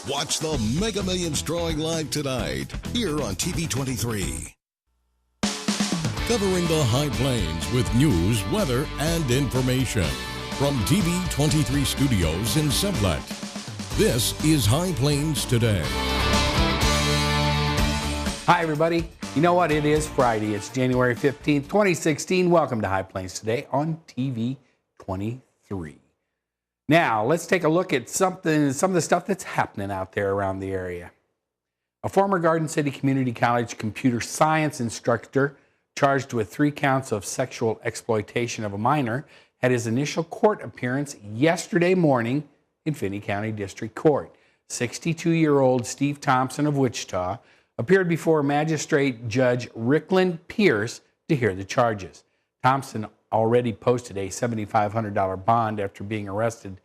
Watch the Mega Millions drawing live tonight here on TV23. Covering the High Plains with news, weather, and information. From TV23 Studios in Sublette, this is High Plains Today. Hi, everybody. You know what? It is Friday. It's January 15th, 2016. Welcome to High Plains Today on TV23. Now, let's take a look at some of the stuff that's happening out there around the area. A former Garden City Community College computer science instructor charged with 3 counts of sexual exploitation of a minor had his initial court appearance yesterday morning in Finney County District Court. 62-year-old Steve Thompson of Wichita appeared before Magistrate Judge Rickland Pierce to hear the charges. Thompson already posted a $7,500 bond after being arrested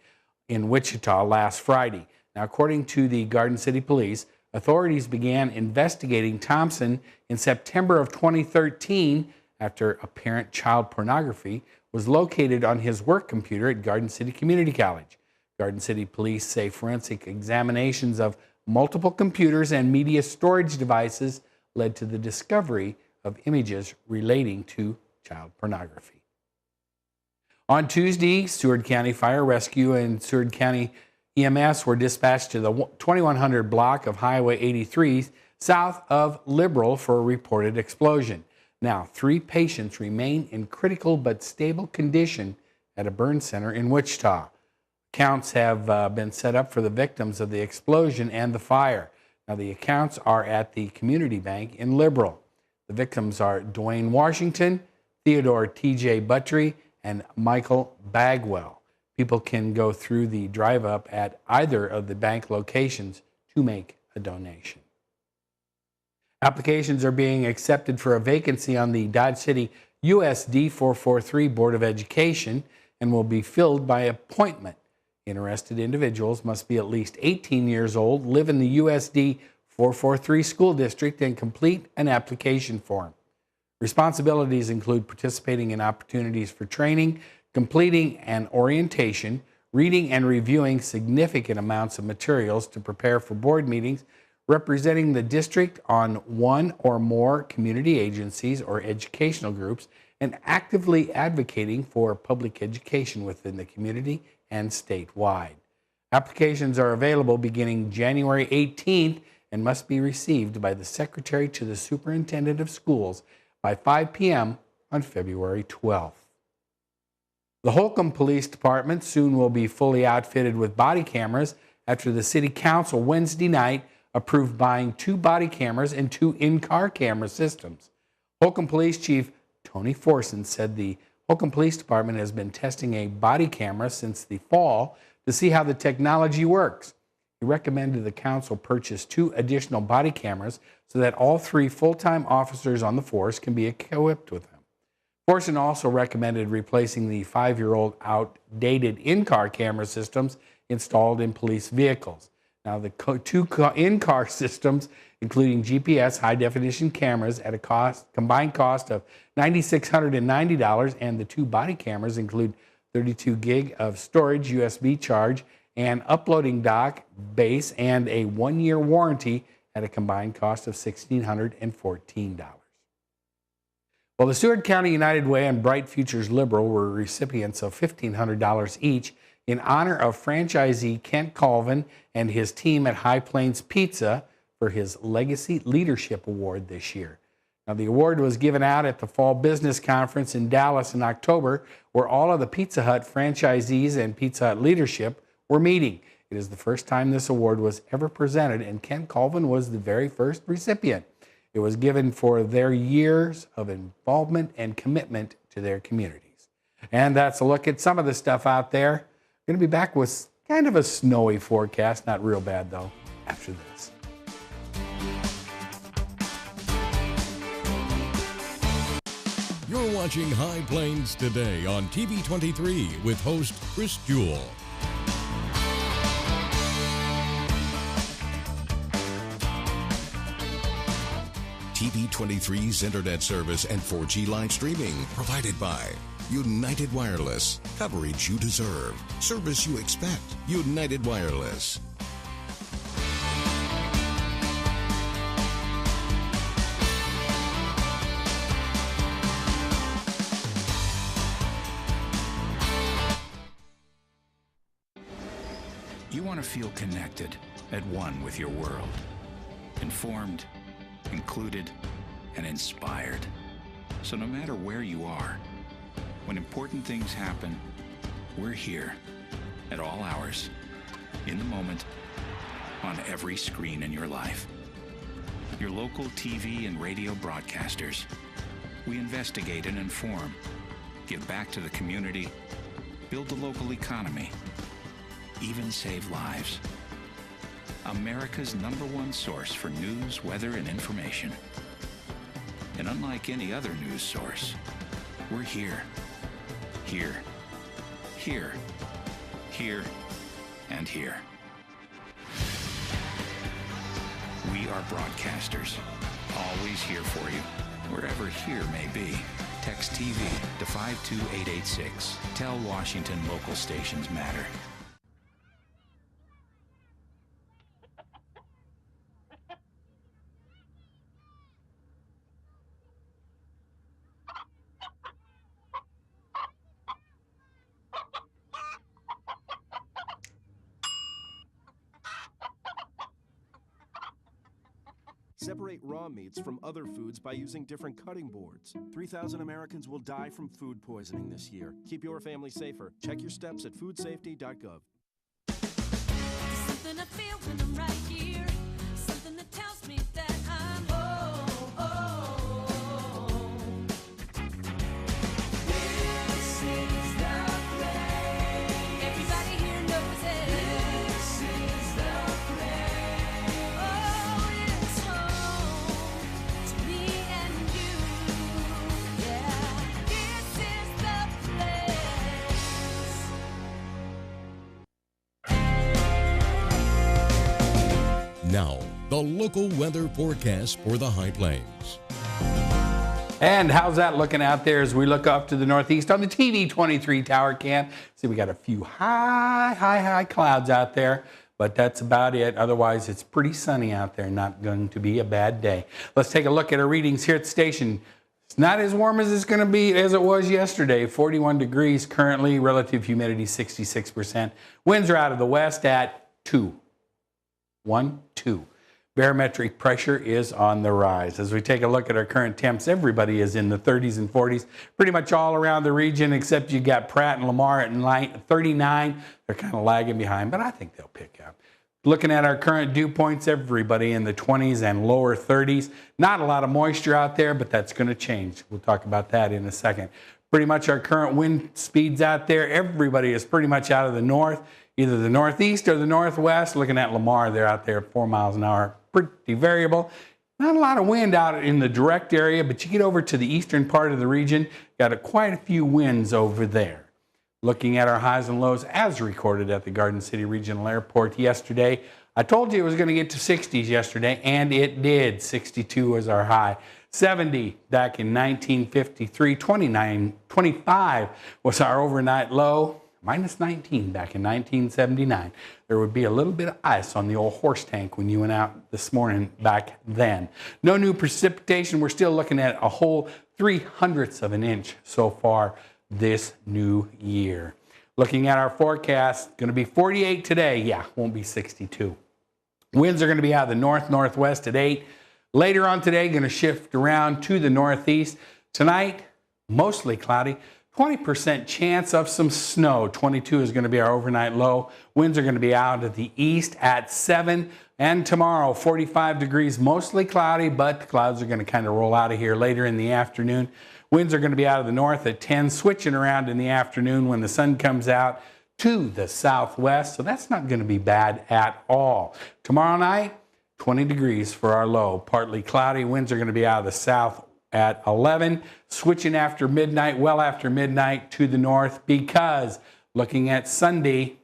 in Wichita last Friday. Now, according to the Garden City Police, authorities began investigating Thompson in September of 2013 after apparent child pornography was located on his work computer at Garden City Community College. Garden City Police say forensic examinations of multiple computers and media storage devices led to the discovery of images relating to child pornography. On Tuesday, Seward County Fire Rescue and Seward County EMS were dispatched to the 2100 block of Highway 83 south of Liberal for a reported explosion. Now, 3 patients remain in critical but stable condition at a burn center in Wichita. Accounts have been set up for the victims of the explosion and the fire. Now, the accounts are at the Community Bank in Liberal. The victims are Dwayne Washington, Theodore T.J. Buttry, and Michael Bagwell. People can go through the drive-up at either of the bank locations to make a donation. Applications are being accepted for a vacancy on the Dodge City USD 443 Board of Education and will be filled by appointment. Interested individuals must be at least 18 years old, live in the USD 443 school district, and complete an application form. Responsibilities include participating in opportunities for training, completing an orientation, reading and reviewing significant amounts of materials to prepare for board meetings, representing the district on one or more community agencies or educational groups, and actively advocating for public education within the community and statewide. Applications are available beginning January 18th and must be received by the Secretary to the Superintendent of Schools by 5 p.m. on February 12th. The Holcomb Police Department soon will be fully outfitted with body cameras after the City Council Wednesday night approved buying 2 body cameras and 2 in-car camera systems. Holcomb Police Chief Tony Forson said the Holcomb Police Department has been testing a body camera since the fall to see how the technology works. He recommended the council purchase 2 additional body cameras so that all 3 full-time officers on the force can be equipped with them. Forson also recommended replacing the 5-year-old outdated in-car camera systems installed in police vehicles. Now, the 2 in-car systems, including GPS high-definition cameras at a combined cost of $9,690, and the 2 body cameras include 32 gig of storage, USB charge, and uploading dock base, and a 1-year warranty at a combined cost of $1,614. Well, the Seward County United Way and Bright Futures Liberal were recipients of $1,500 each in honor of franchisee Kent Colvin and his team at High Plains Pizza for his Legacy Leadership Award this year. Now, the award was given out at the Fall Business Conference in Dallas in October, where all of the Pizza Hut franchisees and Pizza Hut leadership were meeting. It is the first time this award was ever presented, and Kent Colvin was the very first recipient. It was given for their years of involvement and commitment to their communities. And that's a look at some of the stuff out there. Going to be back with kind of a snowy forecast, not real bad though, after this. You're watching High Plains Today on TV23 with host Chris Jewell. TV23's internet service and 4G live streaming provided by United Wireless. Coverage you deserve. Service you expect. United Wireless. want to feel connected, at one with your world. Informed, included, and inspired. So no matter where you are, when important things happen, we're here at all hours, in the moment, on every screen in your life. Your local TV and radio broadcasters. We investigate and inform, give back to the community, build the local economy, even save lives. America's #1 source for news, weather, and information. And unlike any other news source, we're here. Here. Here. Here. And here. We are broadcasters, always here for you, wherever here may be. Text TV to 52886. Tell Washington local stations matter. Separate raw meats from other foods by using different cutting boards. 3,000 Americans will die from food poisoning this year. Keep your family safer. Check your steps at foodsafety.gov. Something I feel when I'm right here. Something that tells me that I'm This is the place. Everybody here knows it. This is the place. Oh, it's home to me and you. Yeah, this is the place. Now, the local weather forecast for the High Plains. And how's that looking out there as we look up to the northeast on the TV23 tower cam? See, we got a few high clouds out there, but that's about it. Otherwise, it's pretty sunny out there. Not going to be a bad day. Let's take a look at our readings here at the station. It's not as warm as it's going to be as it was yesterday. 41 degrees currently, relative humidity 66%. Winds are out of the west at 2. 1, 2. Barometric pressure is on the rise. As we take a look at our current temps, everybody is in the 30s and 40s, pretty much all around the region, except you got Pratt and Lamar at 39. They're kind of lagging behind, but I think they'll pick up. Looking at our current dew points, everybody in the 20s and lower 30s. Not a lot of moisture out there, but that's going to change. We'll talk about that in a second. Pretty much our current wind speeds out there, everybody is pretty much out of the north, either the northeast or the northwest. Looking at Lamar, they're out there at 4 miles an hour. Pretty variable. Not a lot of wind out in the direct area, but you get over to the eastern part of the region, got quite a few winds over there. Looking at our highs and lows as recorded at the Garden City Regional Airport yesterday. I told you it was going to get to 60s yesterday, and it did. 62 was our high. 70 back in 1953. 25 was our overnight low. Minus 19 back in 1979. There would be a little bit of ice on the old horse tank when you went out this morning back then. No new precipitation. We're still looking at a whole 0.03 of an inch so far this new year. Looking at our forecast, going to be 48 today. Yeah, won't be 62. Winds are going to be out of the north-northwest at 8. Later on today, going to shift around to the northeast. Tonight, mostly cloudy. 20% chance of some snow. 22 is going to be our overnight low. Winds are going to be out of the east at 7. And tomorrow, 45 degrees, mostly cloudy, but the clouds are going to kind of roll out of here later in the afternoon. Winds are going to be out of the north at 10, switching around in the afternoon when the sun comes out to the southwest. So that's not going to be bad at all. Tomorrow night, 20 degrees for our low. Partly cloudy. Winds are going to be out of the south at 11, switching after midnight, well after midnight to the north, because looking at Sunday,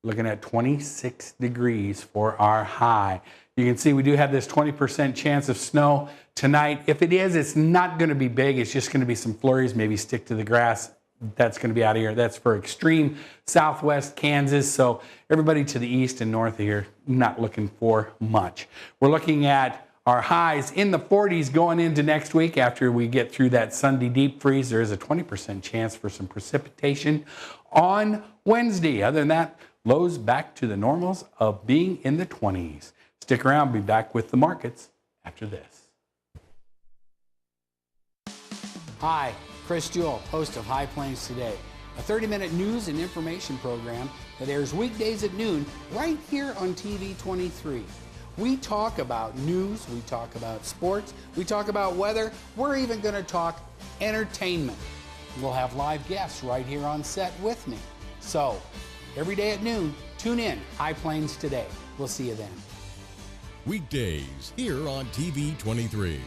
looking at 26 degrees for our high. You can see we do have this 20% chance of snow tonight. If it is, it's not going to be big. It's just going to be some flurries, maybe stick to the grass. That's going to be out of here. That's for extreme southwest Kansas. So everybody to the east and north of here, not looking for much. We're looking at our highs in the 40s going into next week. After we get through that Sunday deep freeze, there is a 20% chance for some precipitation on Wednesday. Other than that, Lows back to the normals of being in the 20s. Stick around, be back with the markets after this. Hi, Chris Jewell, host of High Plains Today, a 30-minute news and information program that airs weekdays at noon right here on TV23. We talk about news, we talk about sports, we talk about weather, we're even going to talk entertainment. We'll have live guests right here on set with me. So, every day at noon, tune in, High Plains Today. We'll see you then. Weekdays here on TV23.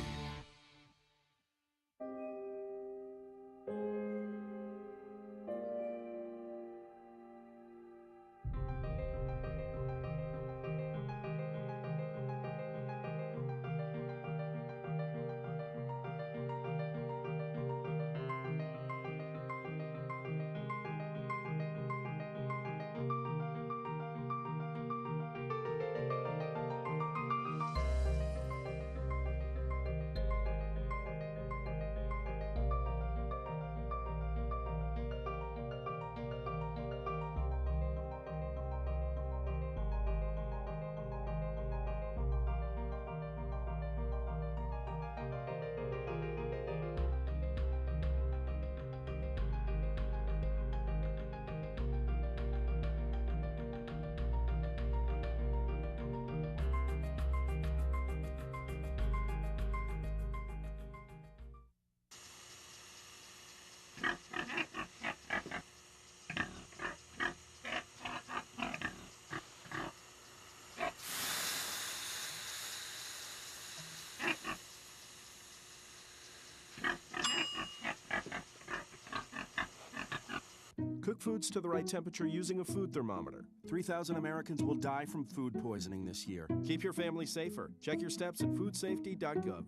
Cook foods to the right temperature using a food thermometer. 3,000 Americans will die from food poisoning this year. Keep your family safer. Check your steps at foodsafety.gov.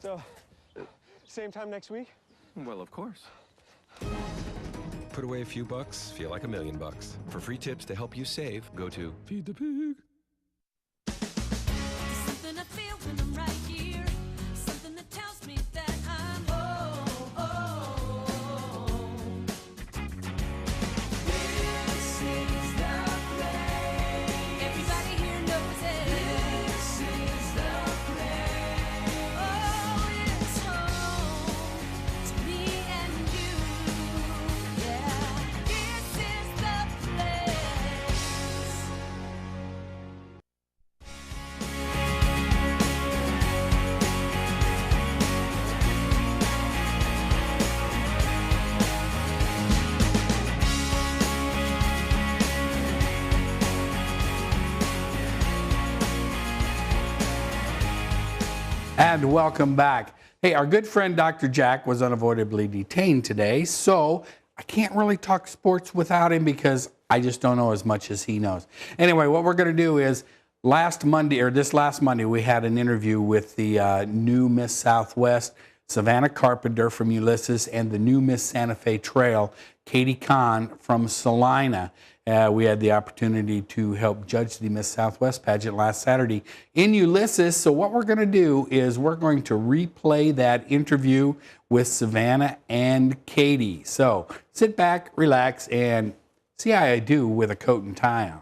So, same time next week? Well, of course. Put away a few bucks, feel like $1,000,000. For free tips to help you save, go to Feed the Pig. Something I feel when I'm right here. Something that tells me that I'm home. This is the place. Everybody here knows it. This is the place. Oh, And welcome back. Hey, our good friend Dr. Jack was unavoidably detained today, so I can't really talk sports without him because I just don't know as much as he knows. Anyway, what we're going to do is this last Monday, we had an interview with the new Miss Southwest, Savannah Carpenter from Ulysses, and the new Miss Santa Fe Trail, Katie Kahn from Salina. We had the opportunity to help judge the Miss Southwest pageant last Saturday in Ulysses. So what we're going to do is we're going to replay that interview with Savannah and Katie. So sit back, relax, and see how I do with a coat and tie on.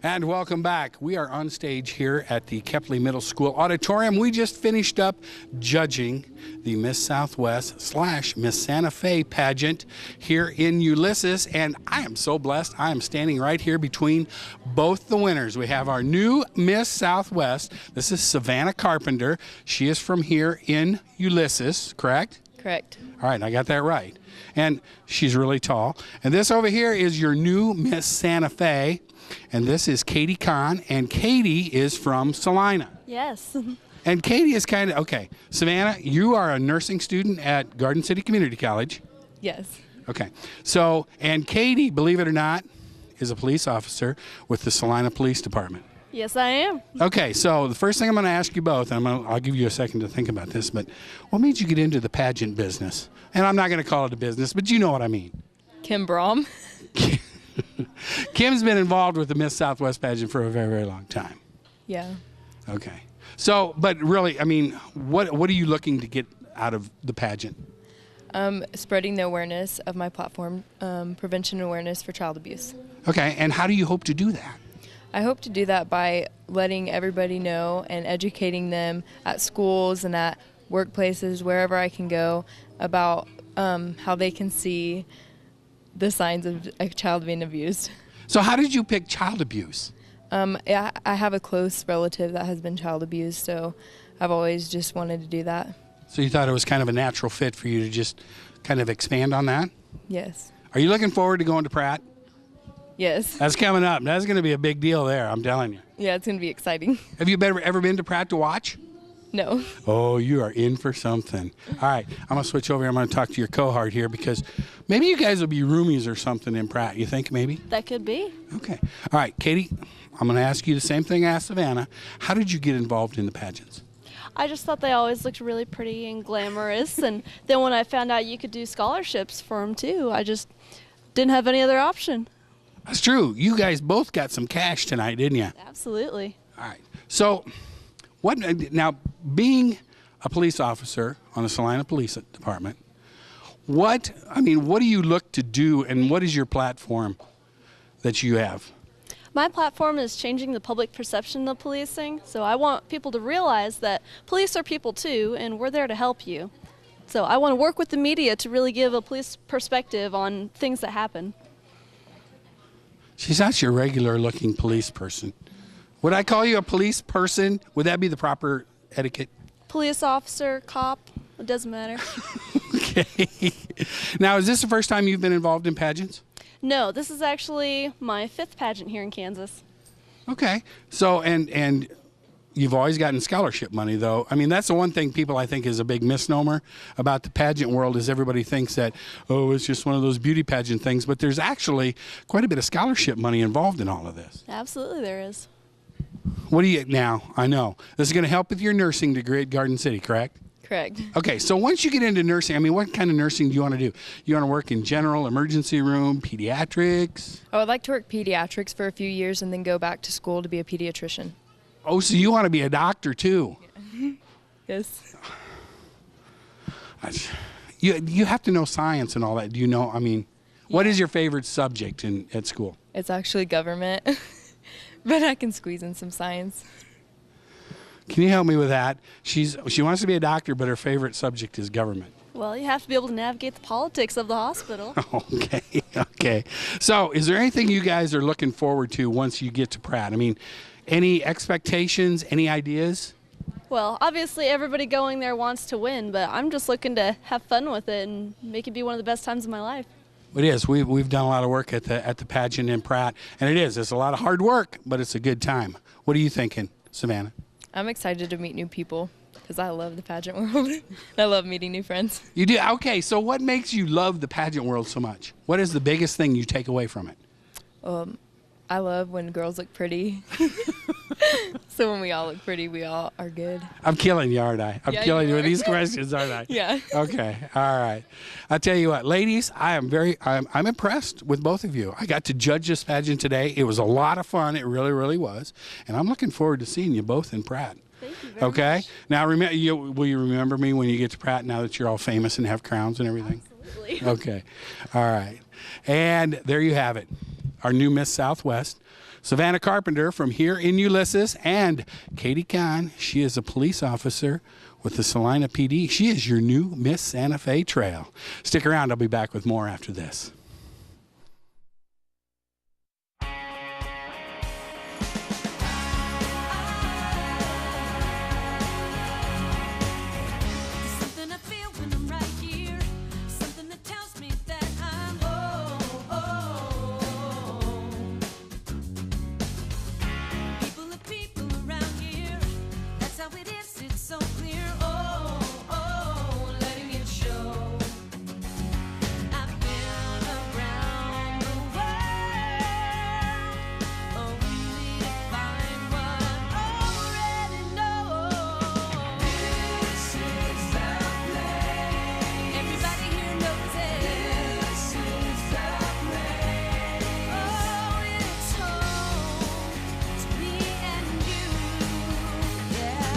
And welcome back. We are on stage here at the Kepley Middle School Auditorium. We just finished up judging the Miss Southwest / Miss Santa Fe pageant here in Ulysses, and I am so blessed. I am standing right here between both the winners. We have our new Miss Southwest. This is Savannah Carpenter. She is from here in Ulysses, correct? Correct. All right, I got that right. And she's really tall. And this over here is your new Miss Santa Fe. And this is Katie Kahn, and Katie is from Salina. Yes. And Katie is kind of, okay, Savannah, you are a nursing student at Garden City Community College. Yes. Okay, so, and Katie, believe it or not, is a police officer with the Salina Police Department. Yes, I am. Okay, so the first thing I'm going to ask you both, and I'll give you a second to think about this, but what made you get into the pageant business? And I'm not going to call it a business, but you know what I mean. Kim Brom. Kim's been involved with the Miss Southwest pageant for a very, very long time. Yeah. Okay. So, but really, I mean, what are you looking to get out of the pageant? Spreading the awareness of my platform, prevention awareness for child abuse. Okay, and how do you hope to do that? I hope to do that by letting everybody know and educating them at schools and at workplaces, wherever I can go, about how they can see the signs of a child being abused. So how did you pick child abuse? I have a close relative that has been child abused, so I've always just wanted to do that. So you thought it was kind of a natural fit for you to just kind of expand on that? Yes. Are you looking forward to going to Pratt? Yes. That's coming up. That's going to be a big deal there, I'm telling you. Yeah, it's going to be exciting. Have you ever been to Pratt to watch? No. Oh, you are in for something. All right, I'm going to switch over here. I'm going to talk to your cohort here because maybe you guys will be roomies or something in Pratt. You think maybe? That could be. Okay. All right, Katie, I'm going to ask you the same thing I asked Savannah. How did you get involved in the pageants? I just thought they always looked really pretty and glamorous, and then when I found out you could do scholarships for them too, I just didn't have any other option. That's true. You guys both got some cash tonight, didn't you? Absolutely. All right. So, now, being a police officer on the Salina Police Department, what do you look to do, and what is your platform that you have? My platform is changing the public perception of policing, so I want people to realize that police are people too, and we're there to help you. So I want to work with the media to really give a police perspective on things that happen. She's not your regular looking police person. Would I call you a police person? Would that be the proper etiquette? Police officer, cop, it doesn't matter. Okay. Now, is this the first time you've been involved in pageants? No, this is actually my 5th pageant here in Kansas. Okay. So, and you've always gotten scholarship money, though. I mean, that's the one thing people, I think, is a big misnomer about the pageant world is everybody thinks that, oh, it's just one of those beauty pageant things. But there's actually quite a bit of scholarship money involved in all of this. Absolutely there is. What do you, now, I know, this is going to help with your nursing degree at Garden City, correct? Correct. Okay, so once you get into nursing, I mean, what kind of nursing do you want to do? You want to work in general, emergency room, pediatrics? I would like to work pediatrics for a few years and then go back to school to be a pediatrician. Oh, so you want to be a doctor too? Yes. You have to know science and all that. Do you know, I mean, what is your favorite subject at school? It's actually government, but I can squeeze in some science. Can you help me with that? She wants to be a doctor, but her favorite subject is government. Well, you have to be able to navigate the politics of the hospital. Okay, okay. So is there anything you guys are looking forward to once you get to Pratt? I mean, any expectations, any ideas? Well, obviously everybody going there wants to win, but I'm just looking to have fun with it and make it be one of the best times of my life. It is. We've done a lot of work at the pageant in Pratt, and it's a lot of hard work, but it's a good time. What are you thinking, Savannah? I'm excited to meet new people because I love the pageant world. I love meeting new friends. You do? Okay, so what makes you love the pageant world so much? What is the biggest thing you take away from it? I love when girls look pretty. So when we all look pretty, we all are good. I'm killing you, aren't I? I'm Yeah, killing you you with are. these questions, aren't I? Yeah. Okay. All right. I'll tell you what, ladies, I'm impressed with both of you. I got to judge this pageant today. It was a lot of fun. It really, really was. And I'm looking forward to seeing you both in Pratt. Thank you very Okay. much. Now, will you remember me when you get to Pratt now that you're all famous and have crowns and everything? Absolutely. Okay. All right. And there you have it. Our new Miss Southwest, Savannah Carpenter from here in Ulysses, and Katie Kahn. She is a police officer with the Salina PD. She is your new Miss Santa Fe Trail. Stick around. I'll be back with more after this. Something I feel when I'm right here. Something that tells me that I'm home. People are people around here. That's how it is. It's so clear. Letting it show. I've been around the world, only to find what I already know. This is the place. Everybody here knows it. This is the place. Oh, it's home to me and you. Yeah.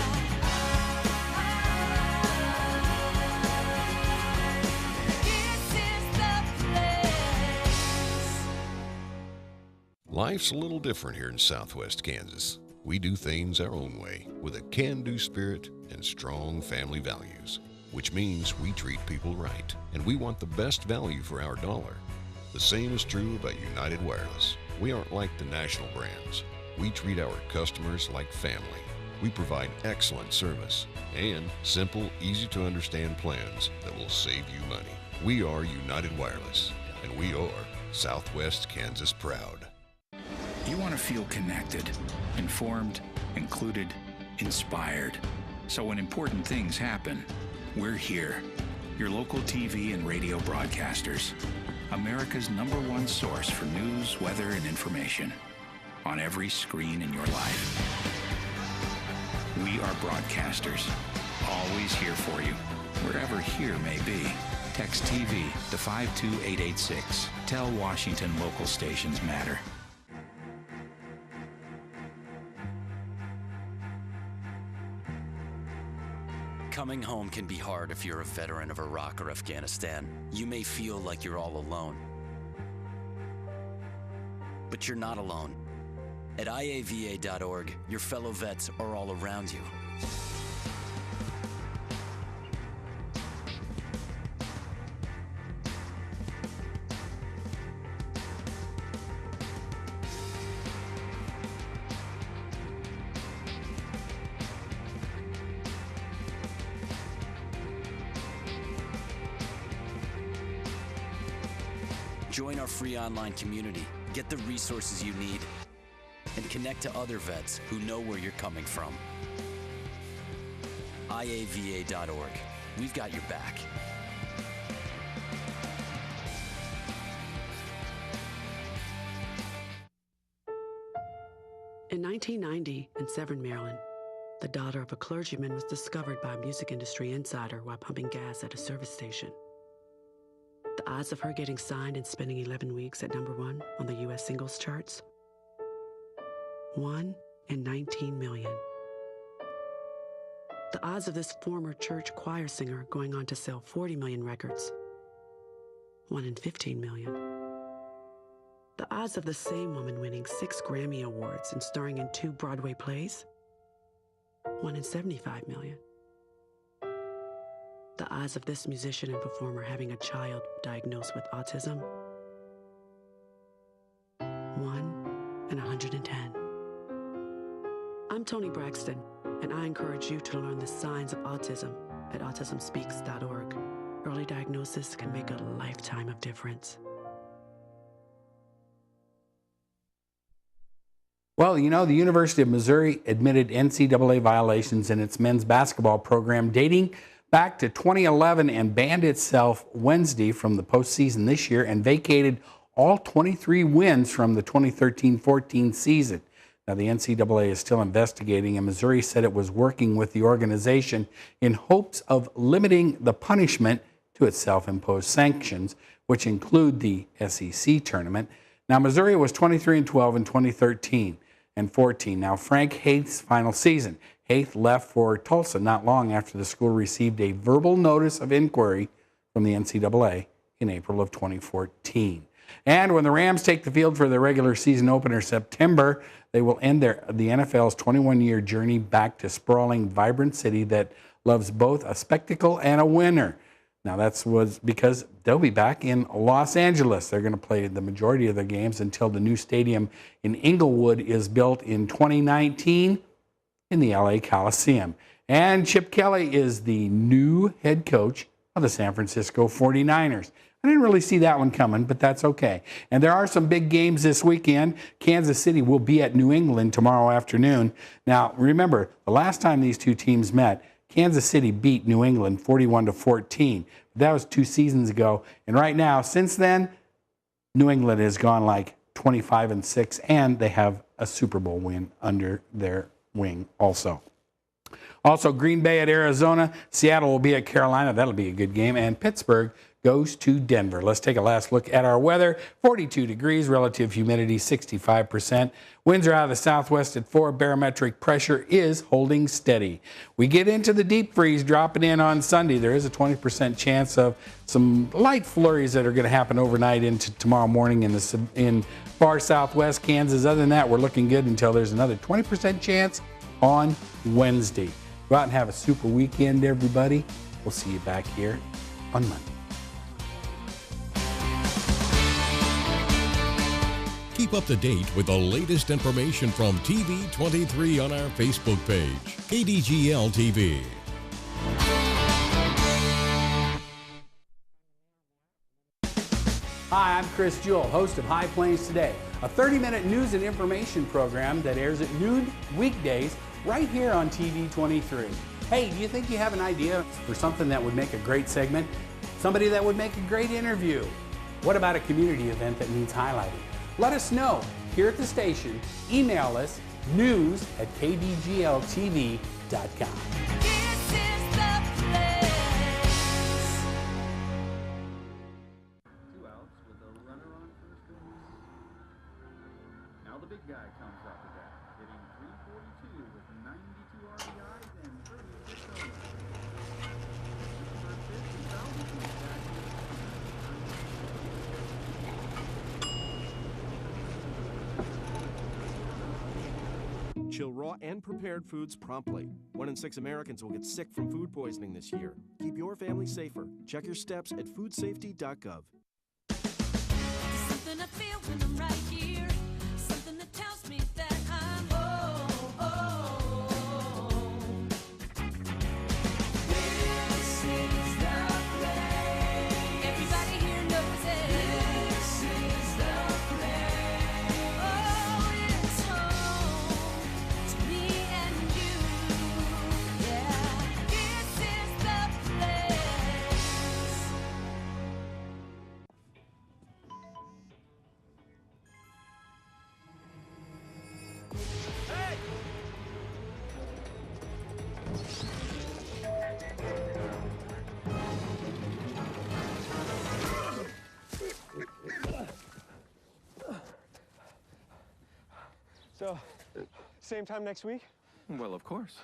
This is the place. Life's a little different here in Southwest Kansas. We do things our own way with a can-do spirit and strong family values, which means we treat people right, and we want the best value for our dollar. The same is true about United Wireless. We aren't like the national brands. We treat our customers like family. We provide excellent service and simple, easy-to-understand plans that will save you money. We are United Wireless, and we are Southwest Kansas proud. You want to feel connected, informed, included, inspired. So when important things happen, we're here. Your local TV and radio broadcasters. America's #1 source for news, weather, and information. On every screen in your life. We are broadcasters. Always here for you, wherever here may be. Text TV to 52886. Tell Washington local stations matter. Coming home can be hard if you're a veteran of Iraq or Afghanistan. You may feel like you're all alone. But you're not alone. At IAVA.org, your fellow vets are all around you. Join our free online community, get the resources you need, and connect to other vets who know where you're coming from. IAVA.org. We've got your back. In 1990, in Severn, Maryland, the daughter of a clergyman was discovered by a music industry insider while pumping gas at a service station. The odds of her getting signed and spending 11 weeks at #1 on the U.S. singles charts? 1 in 19 million. The odds of this former church choir singer going on to sell 40 million records? 1 in 15 million. The odds of the same woman winning 6 Grammy Awards and starring in 2 Broadway plays? 1 in 75 million. The odds of this musician and performer having a child diagnosed with autism? 1 in 110. I'm Toni Braxton, and I encourage you to learn the signs of autism at autismspeaks.org. Early diagnosis can make a lifetime of difference. Well, you know, the University of Missouri admitted NCAA violations in its men's basketball program dating back to 2011 and banned itself Wednesday from the postseason this year and vacated all 23 wins from the 2013-14 season. Now, the NCAA is still investigating, and Missouri said it was working with the organization in hopes of limiting the punishment to its self-imposed sanctions, which include the SEC tournament. Now, Missouri was 23-12 in 2013 and 14. Now, Frank Haith's final season. Haith left for Tulsa not long after the school received a verbal notice of inquiry from the NCAA in April of 2014. And when the Rams take the field for their regular season opener September, they will end the NFL's 21-year journey back to sprawling, vibrant city that loves both a spectacle and a winner. Now, was because they'll be back in Los Angeles. They're going to play the majority of their games until the new stadium in Inglewood is built in 2019 in the LA Coliseum. And Chip Kelly is the new head coach of the San Francisco 49ers. I didn't really see that one coming, but that's okay. And there are some big games this weekend. Kansas City will be at New England tomorrow afternoon. Now, remember, the last time these two teams met, Kansas City beat New England 41-14. That was 2 seasons ago. And right now, since then, New England has gone like 25-6, and they have a Super Bowl win under their wing also. Also, Green Bay at Arizona. Seattle will be at Carolina. That'll be a good game. And Pittsburgh goes to Denver. Let's take a last look at our weather. 42 degrees, relative humidity 65%. Winds are out of the southwest at 4. Barometric pressure is holding steady. We get into the deep freeze dropping in on Sunday. There is a 20% chance of some light flurries that are going to happen overnight into tomorrow morning in far southwest Kansas. Other than that, we're looking good until there's another 20% chance on Wednesday. Go out and have a super weekend, everybody. We'll see you back here on Monday. Keep up to date with the latest information from TV23 on our Facebook page, KDGL TV. Hi, I'm Chris Jewell, host of High Plains Today, a 30-minute news and information program that airs at noon weekdays right here on TV23. Hey, do you think you have an idea for something that would make a great segment? Somebody that would make a great interview? What about a community event that needs highlighting? Let us know here at the station. Email us news@kdgltv.com. Now the big guy comes up to bat, hitting .342 with 92 RBIs and 36 homers. Chill raw and prepared foods promptly. 1 in 6 Americans will get sick from food poisoning this year. Keep your family safer. Check your steps at foodsafety.gov. Something I feel when I'm right here. Something that tells me that I'm home. This is the place. Everybody here knows it. This is the place. Oh, it's home to me and you. Yeah, this is the place. So, same time next week? Well, of course.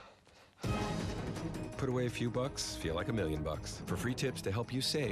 Put away a few bucks, feel like $1,000,000. For free tips to help you save.